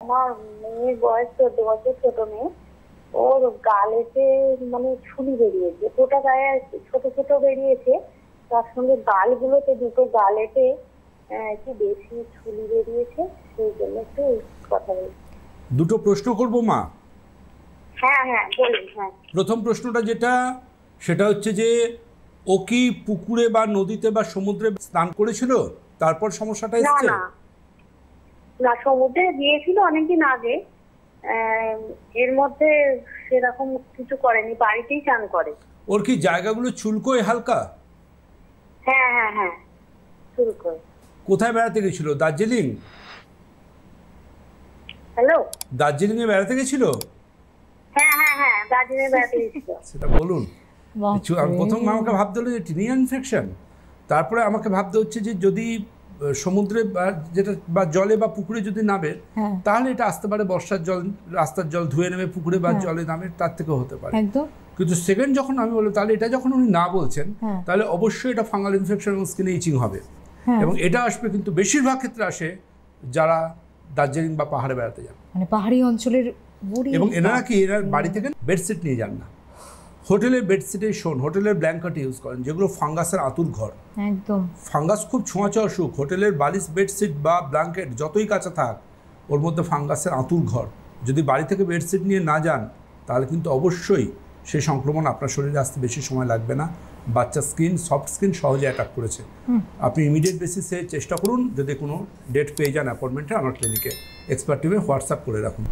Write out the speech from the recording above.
আমার মেয়ের বয়স 14 বছর, ছোট মেয়ে। ওর গালেতে মানে ছুলি বেরিয়েছে, গোটা গায়ে ছোট ছোট বেরিয়েছে, তার সঙ্গে গালগুলোতে, দুটো গালেতে একটু বেশি ছুলি বেরিয়েছে। সেই জন্য একটু কথা বলছি। দুটো প্রশ্ন করব মা। হ্যাঁ হ্যাঁ বলুন। হ্যাঁ, প্রথম প্রশ্নটা যেটা, সেটা হচ্ছে যে ও কি পুকুরে বা নদীতে বা সমুদ্রে স্নান করেছিল, তারপর সমস্যাটা না এসেছে? না না, সমুদ্রে গিয়েছিল অনেকদিন আগে। এর মধ্যে সেরকম কিছু করেনি, বাড়িতেই চান করে। ওর কি জায়গাগুলো চুলকোয় হালকা? হ্যাঁ হ্যাঁ হ্যাঁ, শুরু করে। কোথায় বেড়াতে গেছিল? দার্জিলিং? হ্যালো, দার্জিলিংয়ে বেড়াতে গেছিল? হ্যাঁ হ্যাঁ হ্যাঁ, দার্জিলিং বেড়াতে গেছিল। সেটা বলুন। প্রথম আমাকে ভাবতে হলো যে টিনিয়া ইনফেকশন, তারপরে আমাকে ভাবতে হচ্ছে যে যদি সমুদ্রে বা যেটা বা জলে বা পুকুরে যদি নামে, তাহলে এটা আসতে পারে বর্ষার জল, রাস্তার জল ধুয়ে নেবে পুকুরে বা জলে নামে, তার থেকেও হতে পারে। কিন্তু সেকেন্ড যখন আমি বললাম, তাহলে এটা যখন উনি না বলছেন, তাহলে অবশ্যই এটা ফাঙ্গাল ইনফেকশন এবং স্কিনে ইচিং হবে। এবং এটা আসবে, কিন্তু বেশিরভাগ ক্ষেত্রে আসে যারা দার্জিলিং বা পাহাড়ে বেড়াতে যান, মানে পাহাড়ি অঞ্চলের। এবং এনারা কি এনার বাড়ি থেকে বেডশিট নিয়ে যান না, হোটেলের বেডশিটে শোন, হোটেলের ব্ল্যাঙ্কেট ইউজ করেন, যেগুলো ফাঙ্গাসের আতুর ঘর। একদম, ফাঙ্গাস খুব ছোঁয়াচে অসুখ। হোটেলের বালিশ, বেডশিট বা ব্ল্যাঙ্কেট যতই কাছে থাক, ওর মধ্যে ফাঙ্গাসের আতুর ঘর। যদি বাড়ি থেকে বেডশিট নিয়ে না যান, তাহলে কিন্তু অবশ্যই সেই সংক্রমণ আপনার শরীরে আসতে বেশি সময় লাগবে না। বাচ্চার স্কিন, সফট স্কিন সহজে অ্যাটাক করেছে। আপনি ইমিডিয়েট বেসিসে চেষ্টা করুন, যদি কোনো ডেট পেয়ে যান অ্যাপয়েন্টমেন্টে, আমার ক্লিনিকে এক্সপার্ট টিমে হোয়াটসঅ্যাপ করে রাখুন।